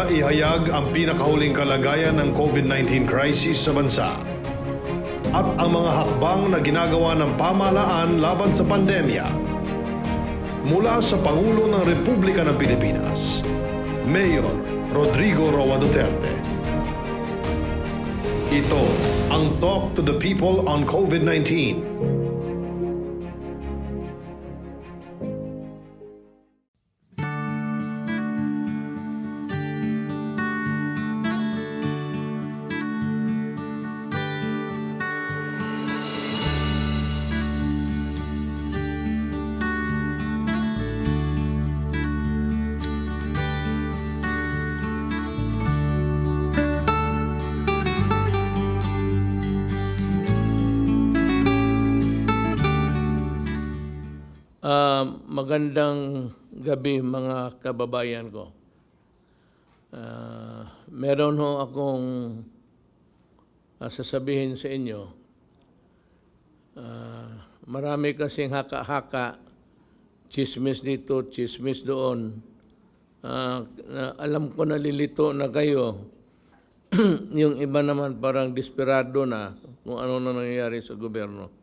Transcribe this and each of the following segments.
na ihayag ang pinakahuling kalagayan ng COVID-19 crisis sa bansa at ang mga hakbang na ginagawa ng pamahalaan laban sa pandemya. Mula sa Pangulo ng Republika ng Pilipinas, Mayor Rodrigo Roa Duterte. Ito ang Talk to the People on COVID-19. Magandang gabi mga kababayan ko. Meron ho akong sasabihin sa inyo. Marami kasing haka-haka, chismis dito, chismis doon. Alam ko nalilito na kayo. Yung iba naman parang desperado na kung ano na nangyayari sa gobyerno.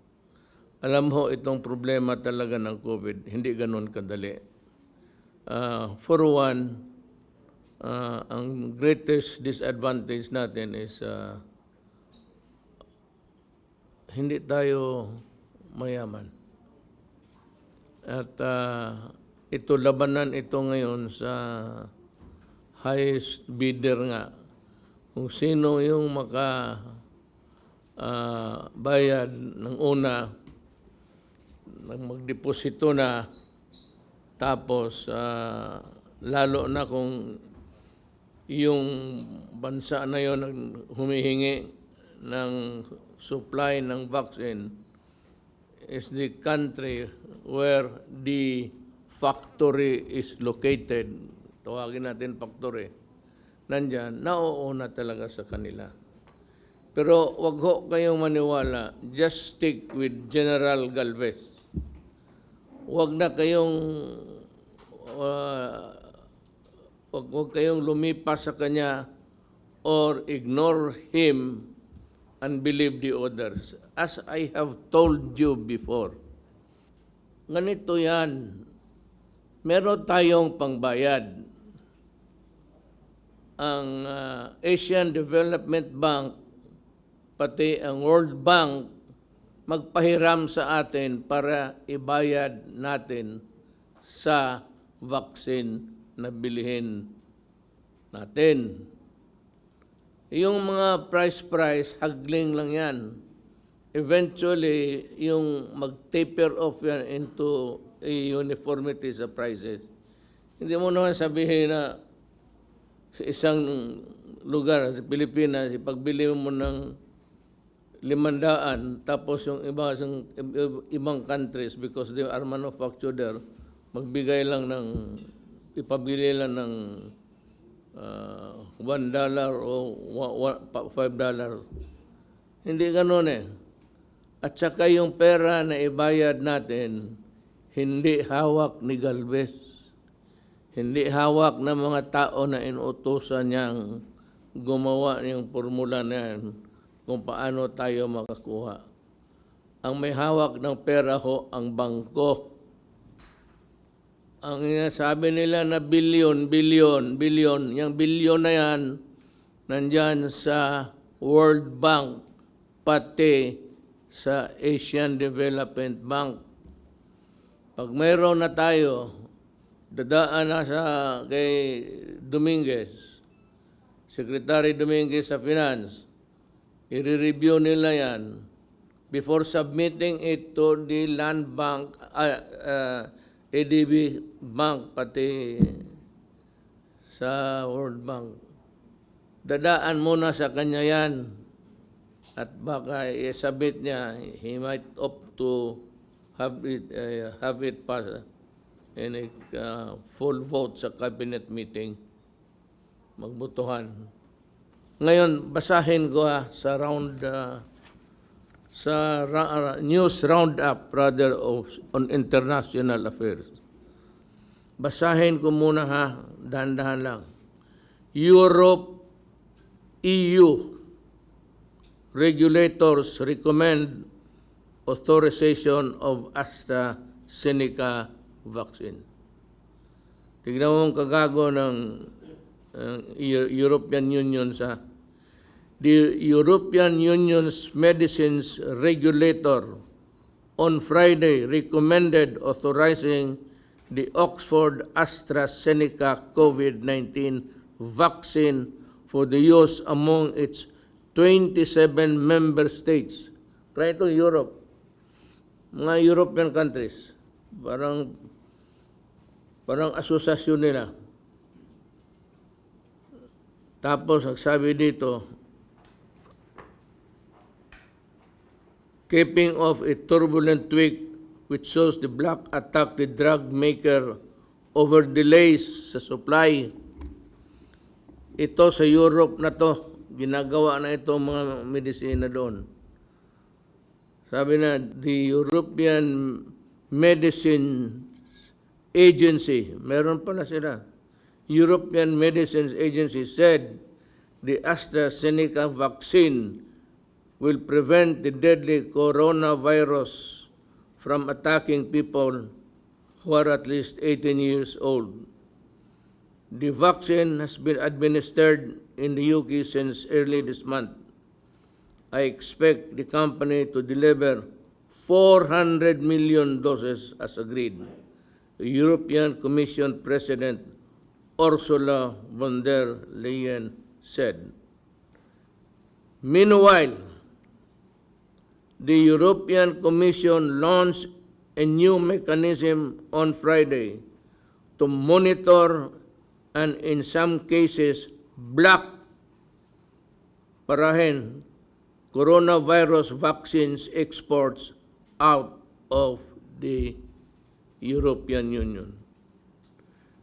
Alam ho, itong problema talaga ng COVID, hindi ganun kadali. For one, ang greatest disadvantage natin is hindi tayo mayaman. At ito labanan ito ngayon sa highest bidder nga. Kung sino yung bayad ng una, magdeposito na, tapos lalo na kung yung bansa na yon humihingi ng supply ng vaccine is the country where the factory is located. Tawagin natin factory. Nandyan, nauuna talaga sa kanila. Pero wag ho kayong maniwala, just stick with General Galvez. Wag na kayong wag kayong lumipas sa kanya or ignore him and believe the others. As I have told you before, ganito yan. Meron tayong pangbayad. Ang Asian Development Bank, pati ang World Bank, magpahiram sa atin para ibayad natin sa vaccine na bilihin natin. Yung mga price, hagling lang yan. Eventually, yung mag-taper off yan into a uniformity sa prices. Hindi mo naman sabihin na sa isang lugar, sa Pilipinas, ipagbili mo ng 500, tapos yung ibang countries, because they are manufactured there, magbigay lang ng, ipabili lang ng $1 o $5. Hindi ganun eh. At saka yung pera na ibayad natin, hindi hawak ni Galvez. Hindi hawak ng mga tao na inuutosan niyang gumawa ng formula na yan kung paano tayo makakuha. Ang may hawak ng pera ho, ang bangko. Ang sabi nila na bilyon, yung bilyon na yan, nandyan sa World Bank, pati sa Asian Development Bank. Pag mayroon na tayo, dadaan na kay Dominguez, Secretary Dominguez sa Finance, i-review nila yan before submitting it to the Land Bank, ADB Bank, pati sa World Bank. Dadaan muna sa kanya yan at baka i-submit niya, he might opt to have it pass in a full vote sa cabinet meeting, magbotohan. Ngayon, basahin ko sa news roundup rather on international affairs. Basahin ko muna dahan-dahan lang. Europe, EU regulators recommend authorization of AstraZeneca vaccine. Tignan mo ang kagago ng European Union sa the European Union's medicines regulator on Friday recommended authorizing the Oxford AstraZeneca COVID-19 vaccine for the use among its 27 member states. Kaya ito Europe, mga European countries, parang asosasyon nila. Tapos, nagsabi dito, capping off a turbulent week which shows the black attack the drug maker over delays sa supply. Ito sa Europe na to, ginagawa na ito mga medisina doon. Sabi na, the European Medicines Agency, meron pala sila, European Medicines Agency said the AstraZeneca vaccine will prevent the deadly coronavirus from attacking people who are at least 18 years old. The vaccine has been administered in the UK since early this month. I expect the company to deliver 400 million doses as agreed. The European Commission President Ursula von der Leyen said. Meanwhile, the European Commission launched a new mechanism on Friday to monitor and in some cases block coronavirus vaccines exports out of the European Union.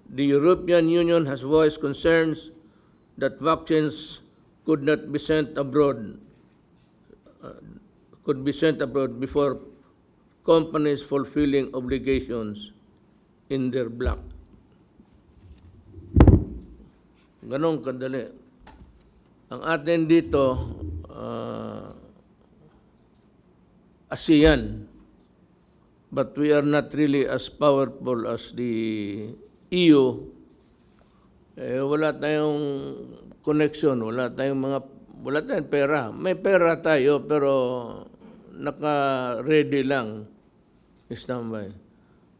The European Union has voiced concerns that vaccines could not be sent abroad, before companies fulfilling obligations in their block. Ganong kadali. Ang atin dito, ASEAN, but we are not really as powerful as the EU. Wala tayong connection, wala tayong pera. May pera tayo pero naka-ready lang, standby.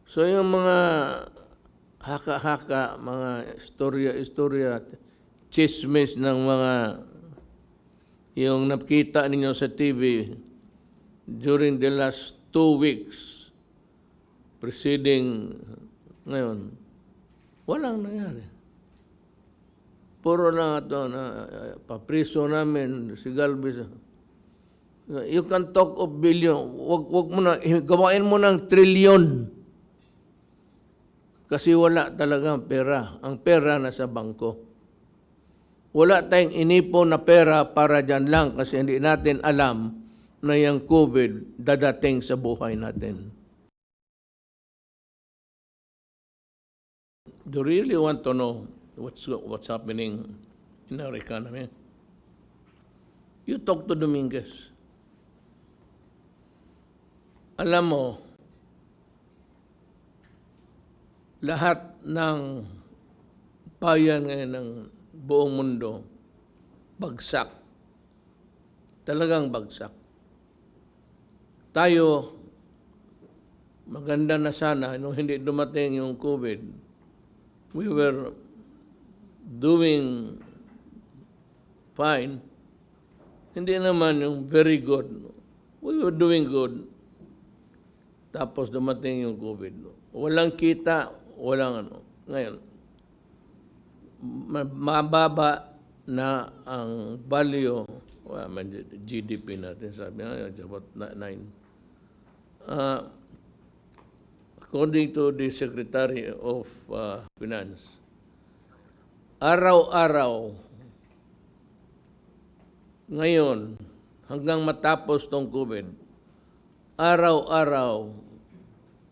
So yung mga haka-haka, mga istorya, chismis ng mga yung nakita ninyo sa TV during the last 2 weeks preceding ngayon, walang nangyari. Puro lang ito na papriso namin si Galvez. You can talk of billion. Wag mo na, gawain mo ng trilyon. Kasi wala talagang pera. Ang pera nasa bangko. Wala tayong inipon na pera para dyan lang kasi hindi natin alam na yung COVID dadating sa buhay natin. Do you really want to know what's happening in our economy? You talk to Dominguez. Alam mo, lahat ng bayan ngayon ng buong mundo, bagsak. Talagang bagsak. Tayo, maganda na sana nung hindi dumating yung COVID. We were doing fine. Hindi naman yung very good. We were doing good. Tapos dumating yung COVID. Walang kita, walang ano. Ngayon, mababa na ang value, GDP natin, sabi nga, about 9. According to the Secretary of Finance, araw-araw, ngayon, hanggang matapos tong COVID, araw-araw,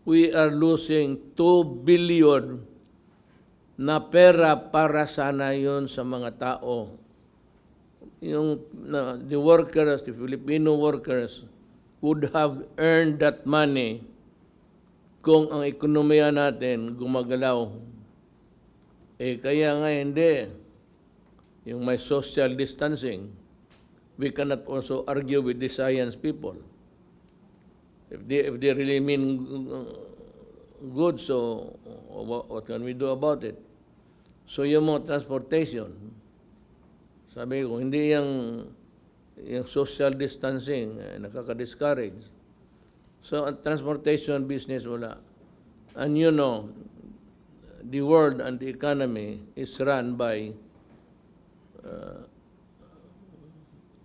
we are losing 2 billion na pera para sana yun sa mga tao. The workers, the Filipino workers would have earned that money kung ang ekonomiya natin gumagalaw. Kaya nga hindi. Yung may social distancing, we cannot also argue with the science people. If they really mean good, so what can we do about it? So yung mga transportation, sabi ko, hindi yung social distancing, nakaka-discourage. So ang transportation business wala. And you know, the world and the economy is run by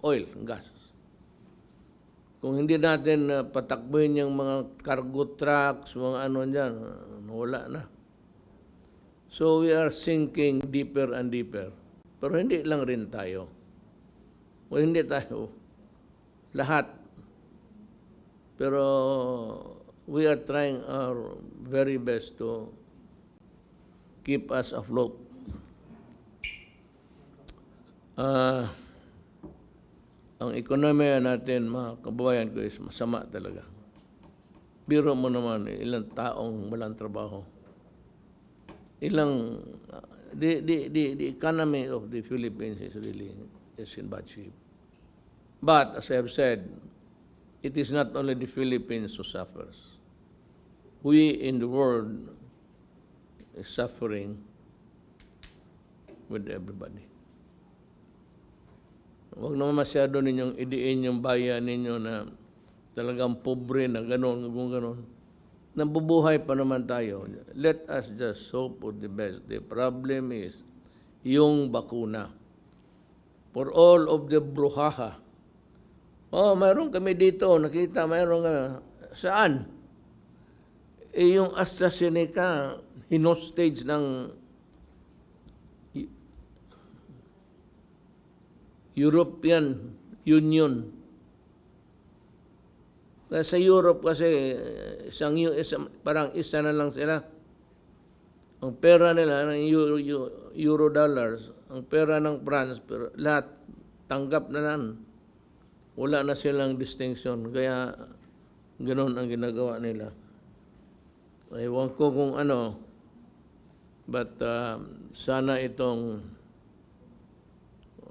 oil, gas. Kung hindi natin patakbuhin yung mga cargo trucks, mga ano dyan, wala na. So we are sinking deeper and deeper. Pero hindi lang rin tayo. O hindi tayo. Lahat. Pero we are trying our very best to keep us afloat. Ang ekonomiya natin, mga kababayan ko, is masama talaga. Biro mo naman, ilang taong walang trabaho. The economy of the Philippines is really in bad shape. But, as I have said, it is not only the Philippines who suffers. We in the world is suffering with everybody. Huwag naman masyado ninyong idiin yung bayan ninyo na talagang pobre na gano'n, gano'n. Nabubuhay pa naman tayo. Let us just hope for the best. The problem is yung bakuna. For all of the bruhaha. Mayroon kami dito, nakita, mayroon nga. Saan? Yung AstraZeneca, hinostage ng European Union. Sa Europe kasi, parang isa na lang sila. Ang pera nila ng euro dollars, ang pera ng France, pero lahat tanggap na lang. Wala na silang distinction. Kaya, ganoon ang ginagawa nila. Ewan ko kung ano, but sana itong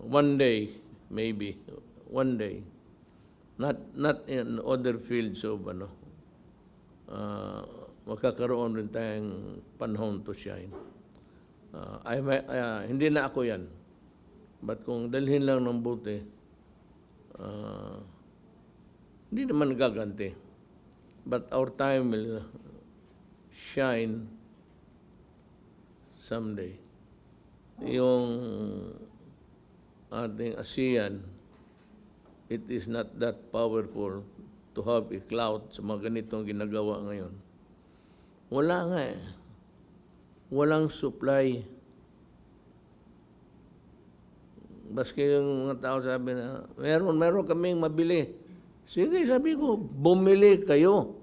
one day, maybe, one day, not in other fields of magkakaroon rin tayong panahon to shine. Hindi na ako yan. But kung dalhin lang ng buti, hindi naman gaganti. But our time will shine someday. Yung ating ASEAN, it is not that powerful to have a clout sa mga ganitong ginagawa ngayon. Wala nga eh. Walang supply. Baski yung mga tao sabi na, meron kaming mabili. Sige, sabi ko, bumili kayo.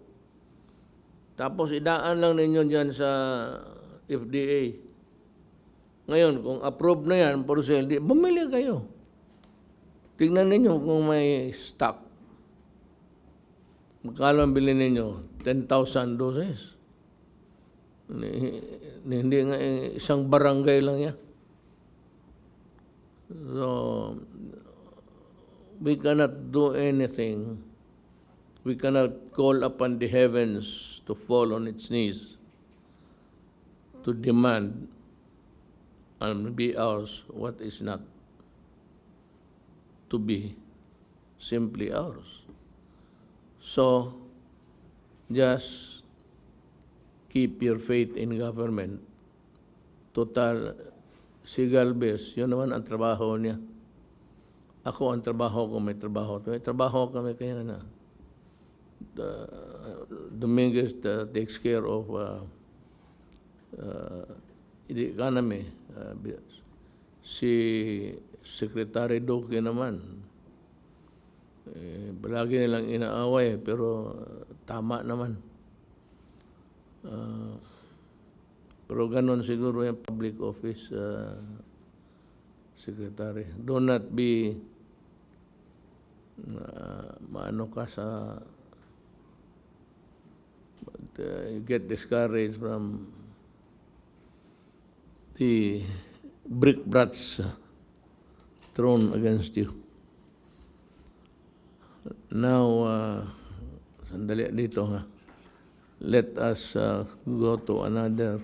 Tapos idaan lang ninyo dyan sa FDA. Ngayon, kung approve na yan, for sale, bumili kayo. Tignan ninyo kung may stock. Magkano ang bilhin ninyo? 10,000 doses. Hindi nga, isang barangay lang yan. So, we cannot do anything. We cannot call upon the heavens to fall on its knees to demand and be ours what is not to be simply ours. So, just keep your faith in government. Total, si Galvez, yun naman ang trabaho niya. Ako ang trabaho ko, may trabaho. May trabaho kami kaya na. Dominguez takes care of the economy. Si Secretary Duque naman, palagi nilang inaaway, pero tama naman. Pero ganon siguro yung public office secretary. Do not be maano ka sa get discouraged from the brickbats thrown against you. Now, sandali dito ha. Let us go to another.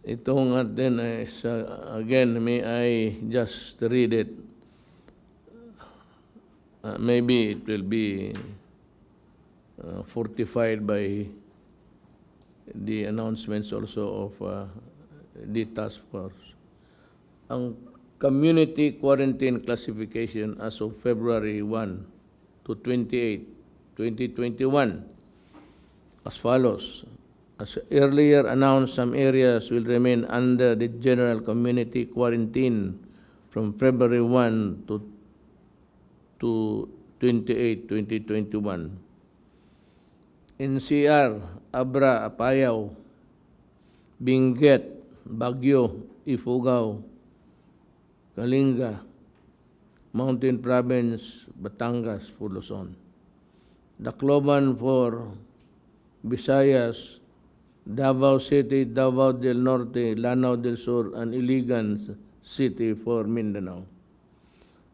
Ito nga din is, again, may I just read it? Maybe it will be fortified by the announcements also of the task force. Ang community quarantine classification as of February 1 to 28, 2021 as follows. As earlier announced, some areas will remain under the general community quarantine from February 1 to 28, 2021. NCR, Abra, Apayao, Benguet, Baguio, Ifugao, Kalinga, Mountain Province, Batangas, Luzon. Tacloban for Visayas, Davao City, Davao del Norte, Lanao del Sur, and Iligan City for Mindanao.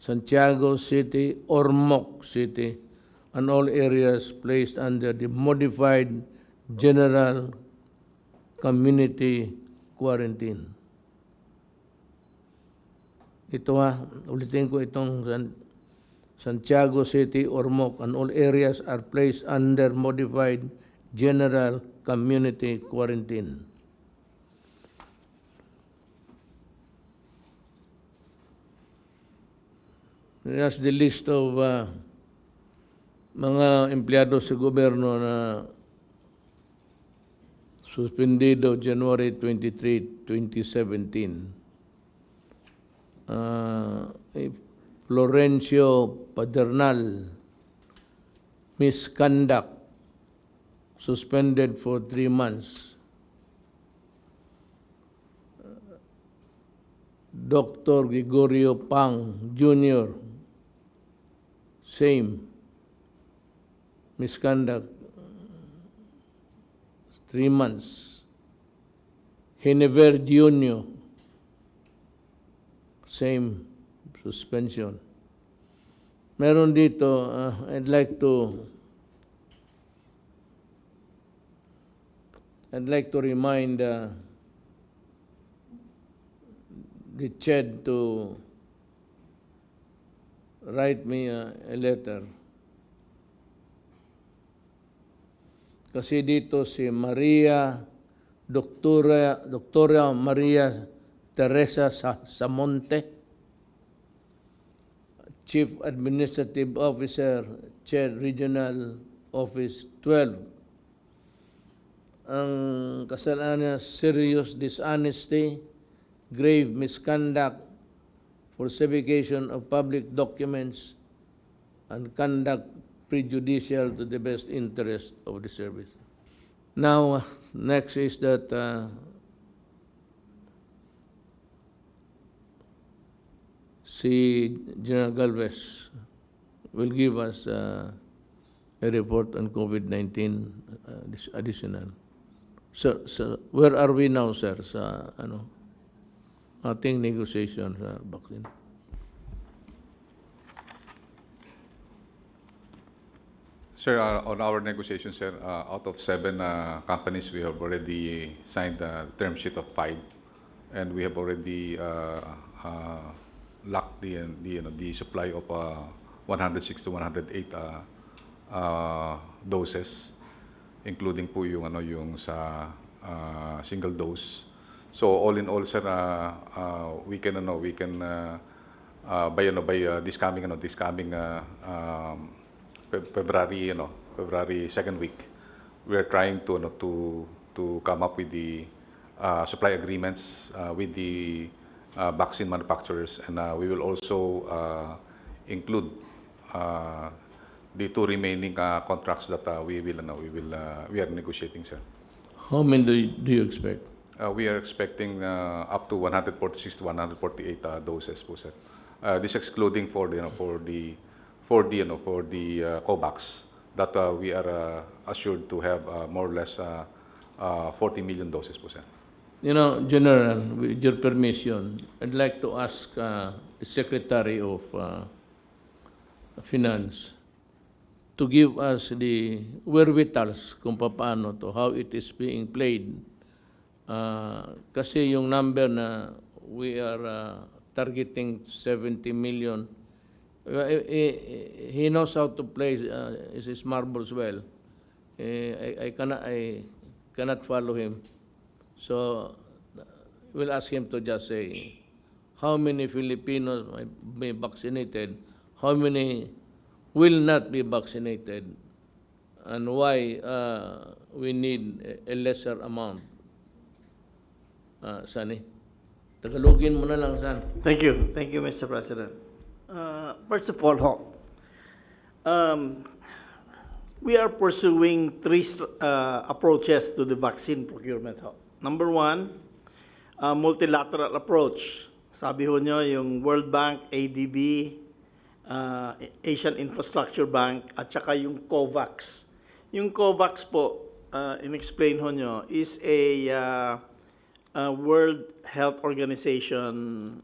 Santiago City, Ormoc City, and all areas placed under the modified general community quarantine. Ito ulitin ko itong Santiago City, Ormoc, and all areas are placed under modified general community quarantine. Here's the list of mga empleyado sa gobyerno na suspendido January 23, 2017. Florencio Padernal, misconduct, suspended for 3 months. Dr. Gregorio Pang Jr., same, misconduct, 3 months. Genever Jr., same, suspension. Meron dito, I'd like to remind the CHED to write me a letter. Kasi dito si Doktora Maria Teresa Samonte, Chief Administrative Officer, CHED Regional Office 12. Ang kasalanan niya, serious dishonesty, grave misconduct, falsification of public documents, and conduct prejudicial to the best interest of the service. Now, next is that si General Galvez will give us a report on COVID-19 additional. Sir, where are we now, sir, sa ating negotiation sa vaccine? Sir, on our negotiations, sir, out of 7 companies, we have already signed the term sheet of 5, and we have already locked the supply of 106 to 108 doses, including po yung sa single dose. So all in all, sir, we can by this coming February 2nd week, we are trying to come up with the supply agreements with the vaccine manufacturers, and we will also include the two remaining contracts that we are negotiating, sir. How many do you expect? We are expecting up to 146 to 148 doses po, sir. This excluding for the COVAX that we are assured to have more or less 40 million doses po, sir. You know, General, with your permission, I'd like to ask the Secretary of Finance to give us the wherewithals kung paano to, how it is being played. Kasi yung number na we are targeting 70 million, he knows how to play his marbles well. I cannot follow him. So we'll ask him to just say how many Filipinos may be vaccinated, how many will not be vaccinated, and why we need a lesser amount. Sani, Tagalogin mo na lang, San. Thank you, Mr. President. First of all, we are pursuing three approaches to the vaccine procurement. Number one, multilateral approach. Sabi ho nyo, yung World Bank, ADB, Asian Infrastructure Bank, at saka yung COVAX. Yung COVAX po, in-explain ho nyo, is a World Health Organization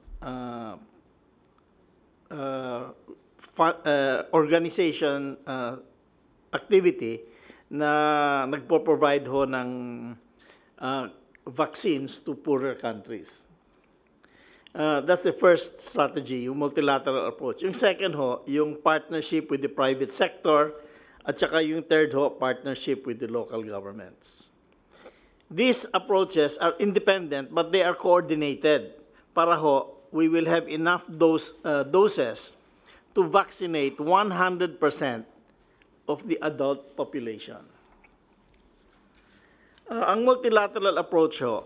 activity na nagpo-provide ho ng vaccines to poorer countries. That's the first strategy, yung multilateral approach. Yung second ho, yung partnership with the private sector, at saka yung third ho, partnership with the local governments. These approaches are independent, but they are coordinated. Para ho, we will have enough doses to vaccinate 100% of the adult population. Ang multilateral approach ho,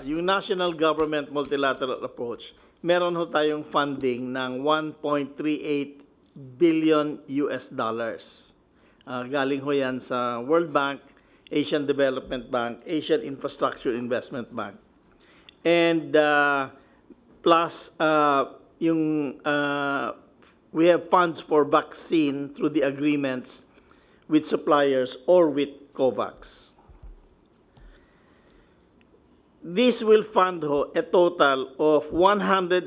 yung national government multilateral approach, meron ho tayong funding ng 1.38 billion US dollars. Galing ho yan sa World Bank, Asian Development Bank, Asian Infrastructure Investment Bank. And plus, we have funds for vaccine through the agreements with suppliers or with COVAX. This will fund a total of 106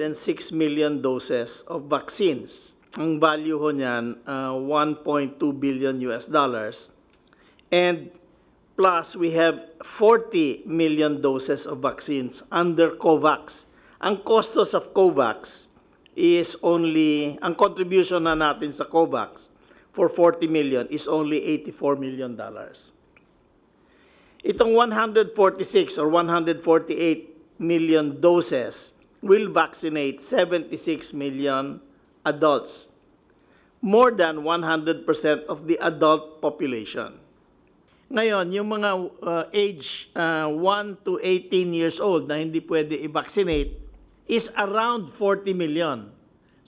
million doses of vaccines. Ang value ho niyan, 1.2 billion US dollars. And plus, we have 40 million doses of vaccines under COVAX. Ang costos of COVAX is only, ang contribution na natin sa COVAX for 40 million is only $84 million. Itong 146 or 148 million doses will vaccinate 76 million adults, more than 100% of the adult population. Ngayon, yung mga age 1 to 18 years old na hindi pwede i-vaccinate is around 40 million.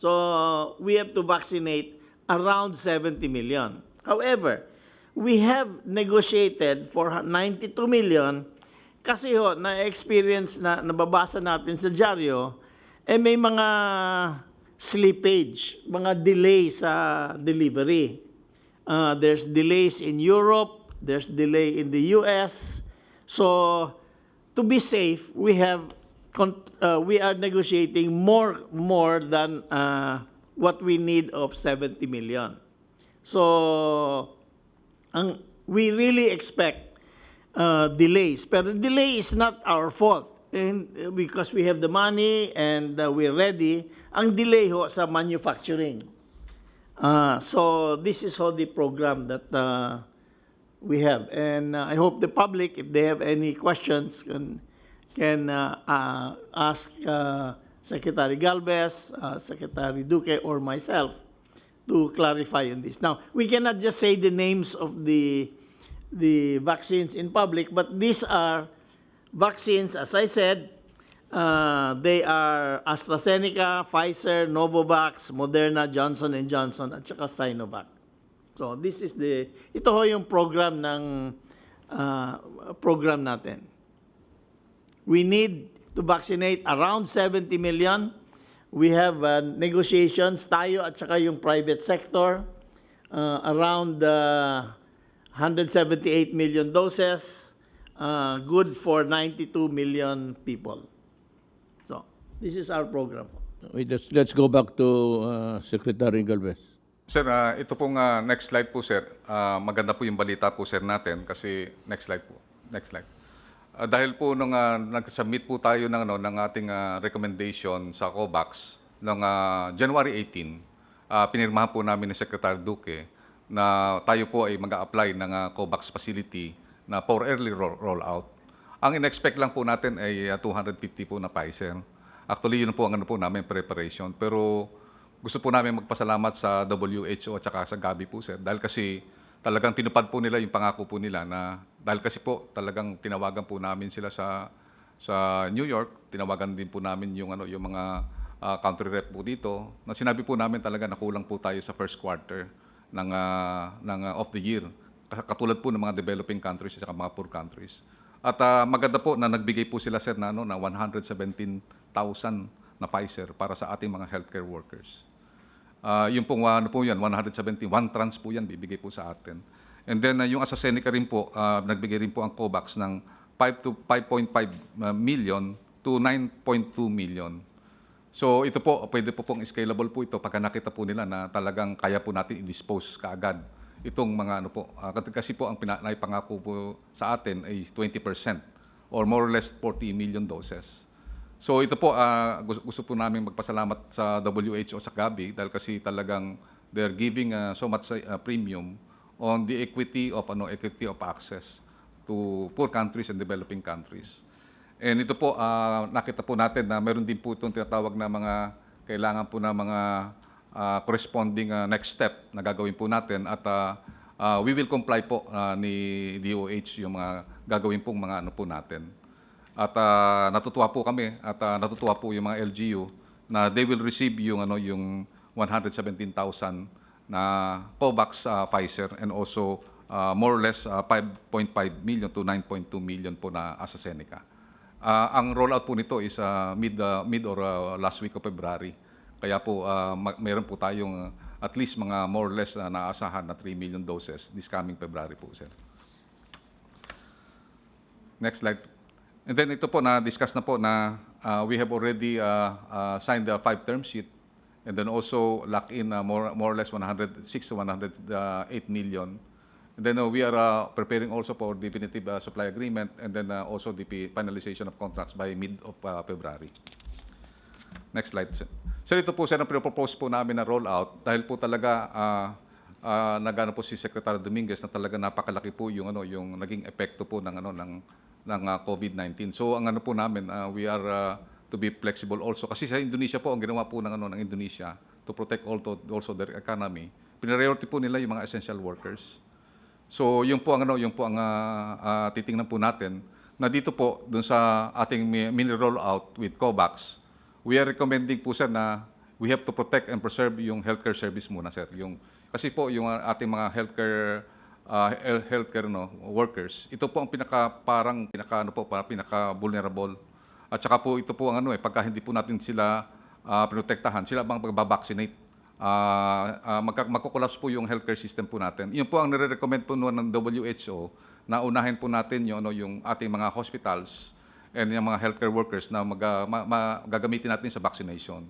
So, we have to vaccinate around 70 million. However, we have negotiated for 92 million kasi ho, na-experience na nababasa natin sa dyaryo, may mga slippage, mga delay sa delivery. There's delays in Europe, there's delay in the US. So, to be safe, we are negotiating more than what we need of 70 million. So, we really expect delays. Pero delay is not our fault. Because we have the money and we're ready. Ang delay ho sa manufacturing. So this is how the program that we have. And I hope the public, if they have any questions, can ask Secretary Galvez, Secretary Duque, or myself to clarify on this. Now, we cannot just say the names of the vaccines in public, but these are vaccines, as I said, They are AstraZeneca, Pfizer, Novavax, Moderna, Johnson & Johnson, at saka Sinovac. So this is ito ho yung program ng program natin. We need to vaccinate around 70 million. We have negotiations tayo at saka yung private sector around 178 million doses, good for 92 million people. So this is our program. Let's go back to Secretary Galvez. Sir, ito pong next slide po, sir. Maganda po yung balita po, sir, natin kasi next slide po. Next slide. Dahil po nung nag-submit po tayo ng, ng ating recommendation sa COVAX noong January 18, pinirmahan po namin ni Secretary Duque na tayo po ay mag-a-apply ng COVAX facility na for early rollout. Ang in-expect lang po natin ay 250 po na Pfizer. Actually, yun po ang po namin preparation. Pero gusto po namin magpasalamat sa WHO at saka sa Gavi po, sir. Dahil kasi talagang tinupad po nila yung pangako po nila na dahil kasi po talagang tinawagan po namin sila sa New York, tinawagan din po namin yung yung mga country rep po dito. Na sinabi po namin talaga na kulang po tayo sa first quarter ng of the year. Katulad po ng mga developing countries at saka mga poor countries. At maganda po na nagbigay po sila, sir, na 117,000 na Pfizer para sa ating mga healthcare workers. Yung pong po yan, 171 trans po yan, bibigay po sa atin. And then yung AstraZeneca rin po, nagbigay rin po ang COVAX ng 5.5 million to 9.2 million. So ito po, pwede po pong scalable po ito pagka nakita po nila na talagang kaya po natin i-dispose kaagad itong mga kasi po ang naipangako po sa atin ay 20% or more or less 40 million doses. So ito po, gusto po namin magpasalamat sa WHO sa Gavi dahil kasi talagang they're giving so much premium on the equity of access to poor countries and developing countries. And ito po, nakita po natin na meron din po itong tinatawag na mga kailangan po na mga corresponding next step na gagawin po natin at we will comply po ni DOH yung mga gagawin pong mga po natin. At natutuwa po kami at natutuwa po yung mga LGU na they will receive yung yung 117,000 na COVAX Pfizer and also more or less 5.5 million to 9.2 million po na AstraZeneca. Ang rollout po nito is mid or last week of February. Kaya po meron po tayong at least mga more or less naasahan na 3 million doses this coming February po, sir. Next slide. And then ito po na-discuss na po na we have already signed the 5 term sheet and then also lock in more or less 106 to 108 million. And then we are preparing also for definitive supply agreement and then also the finalization of contracts by mid of February. Next slide, sir. Sir, ito po, sir, ang pinopropose po namin na rollout dahil po talaga nagano po si Secretary Dominguez na talaga napakalaki po yung yung naging epekto po ng ng COVID-19. So ang po namin, we are to be flexible also kasi sa Indonesia po ang ginawa po ng ng Indonesia to protect also their economy. Priority po nila yung mga essential workers. So yung po ang titingnan po natin na dito po dun sa ating mini rollout with COVAX, we are recommending po, sir, na we have to protect and preserve yung healthcare service muna, sir. Kasi po yung ating mga healthcare workers, ito po ang pinaka-vulnerable. At saka po ito po ang pagka hindi po natin sila protektahan, sila bang magbabaccinate. Magkukulaps po yung healthcare system po natin. Yun po ang nire-recommend po ng WHO na unahin po natin yung ating mga hospitals and yung mga healthcare workers na gagamitin natin sa vaccination.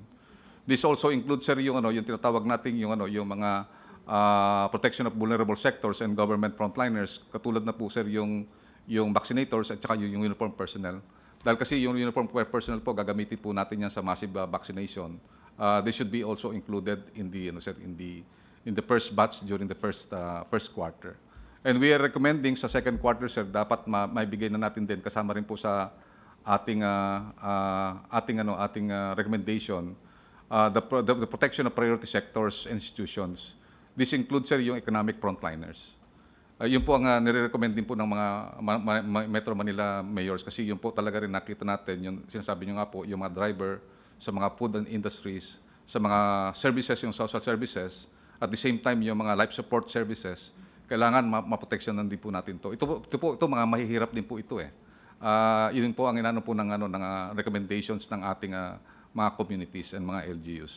This also includes, sir, yung tinatawag natin yung mga protection of vulnerable sectors and government frontliners, katulad na po, sir, yung vaccinators at saka yung uniform personnel. Dahil kasi yung uniform personnel po gagamitin po natin yan sa massive vaccination. They should be also included in the in the first batch during the first quarter. And we are recommending sa second quarter, sir, dapat maibigay na natin din kasama rin po sa ating recommendation the protection of priority sectors and institutions. This includes, sir, yung economic frontliners. Yun po ang nire-recommend din po ng mga Metro Manila mayors kasi yun po talaga rin nakita natin, yung sinasabi nyo nga po, yung mga driver sa mga food and industries, sa mga services, yung social services, at the same time yung mga life support services, kailangan maproteksyonan din po natin to. Ito mga mahihirap din po ito eh. Yun po ang inano po ng recommendations ng ating mga communities and mga LGUs.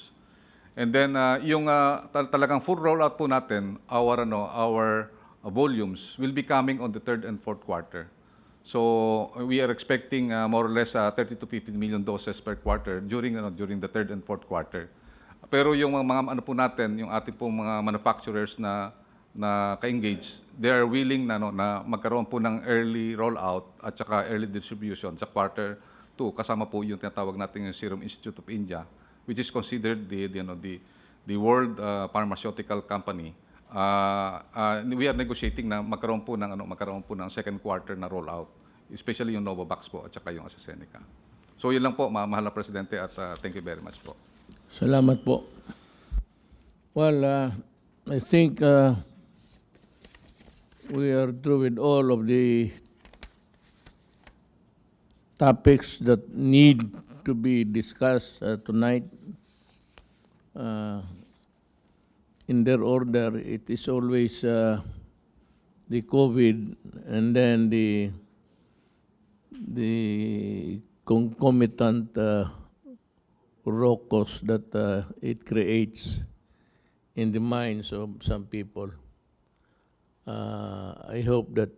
And then yung talagang full rollout po natin, our volumes will be coming on the third and fourth quarter. So we are expecting more or less 30 to 15 million doses per quarter during the third and fourth quarter. Pero yung mga po natin, yung ating pong mga manufacturers na ka-engage, they are willing na magkaroon po ng early rollout at saka early distribution sa quarter 2, kasama po yung tinatawag natin yung Serum Institute of India, which is considered the world pharmaceutical company. We are negotiating na magkaroon po ng second quarter na rollout, especially yung Novavax po at saka yung AstraZeneca. So yun lang po, mahal na Presidente, at thank you very much po. Salamat po. Well, I think we are through with all of the topics that need to be discussed tonight. In their order, it is always the COVID and then the concomitant rocos that it creates in the minds of some people. I hope that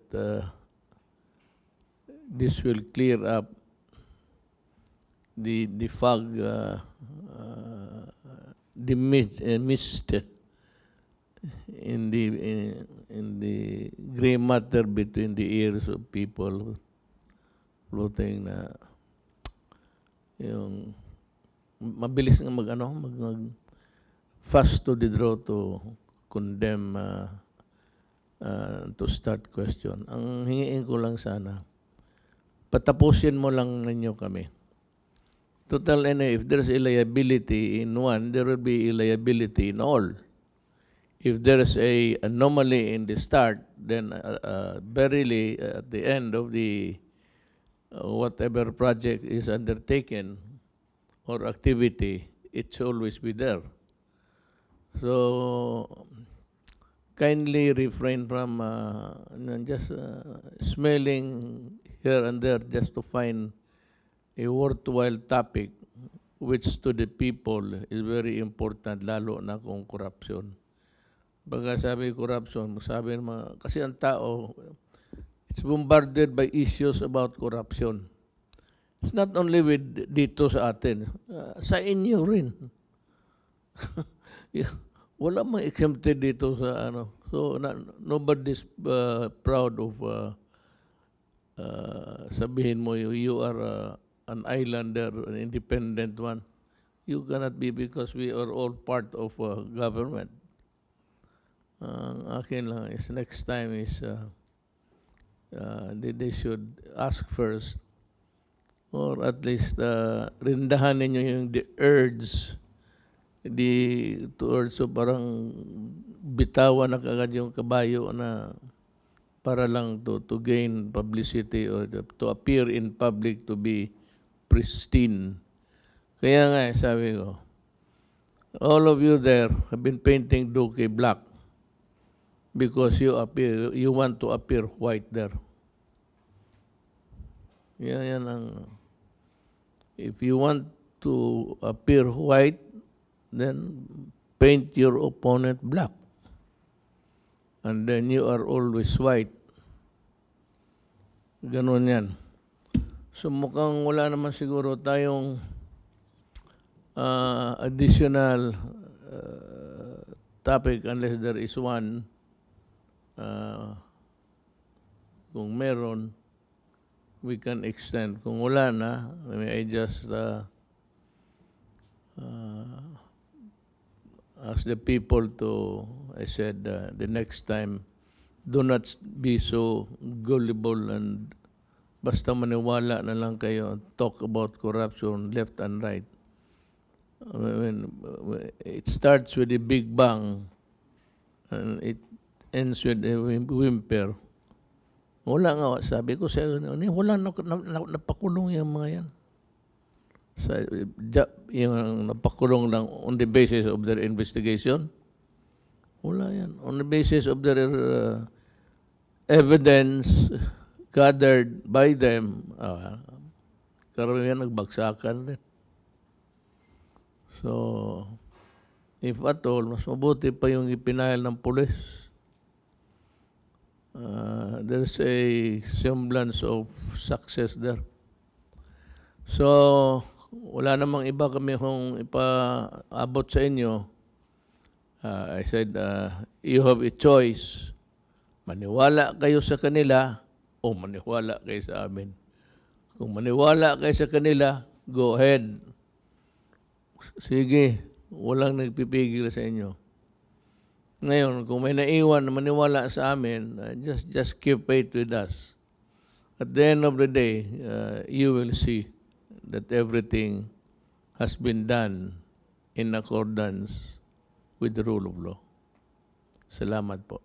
this will clear up the fog, the mist in the gray matter between the ears of people floating na yung mabilis nga mag fast to the draw to condemn to start question. Ang hingiin ko lang sana, patapusin mo lang ninyo kami. Total, if there's a liability in one, there will be a liability in all. If there's a anomaly in the start, then verily at the end of the whatever project is undertaken or activity, it's always be there. So kindly refrain from just smelling here and there just to find a worthwhile topic which to the people is very important, lalo na kung corruption. Baga sabi corruption, sabi naman, kasi ang tao, it's bombarded by issues about corruption. It's not only with dito sa atin, sa inyo rin. Wala mang exempted dito sa ano. So nobody's proud of sabihin mo you are an islander, an independent one. You cannot be because we are all part of government. Akin lang is next time is they should ask first, or at least rindahan ninyo yung the urge, to urge, so parang bitawan na kagad yung kabayo na para lang to gain publicity or to appear in public to be pristine. Kaya nga sabi ko, all of you there have been painting Duque black because you want to appear white there. Yan ang, if you want to appear white, then paint your opponent black. And then you are always white. Ganon yan. So mukhang wala naman siguro tayong additional topic unless there is one. Kung meron, we can extend. Kung wala na, may I just ask the people to, I said, the next time, do not be so gullible and basta maniwala na lang kayo, talk about corruption left and right. When it starts with the Big Bang, and it ends with a whimper. Wala nga, sabi ko sa wala napakulong yung mga yan. Yung napakulong lang on the basis of their investigation. Wala yan. On the basis of their evidence gathered by them, karamihan nagbagsakan rin. So, if at all, mas mabuti pa yung ipinahal ng pulis. There's a semblance of success there. So, wala namang iba kami kung ipaabot sa inyo. I said, you have a choice. Maniwala kayo sa kanila o maniwala kayo sa amin. Kung maniwala kayo sa kanila, go ahead. Sige, walang nagpipigil sa inyo. Ngayon, kung may naiwan na maniwala sa amin, just keep faith with us. At the end of the day, you will see that everything has been done in accordance with the rule of law. Salamat po.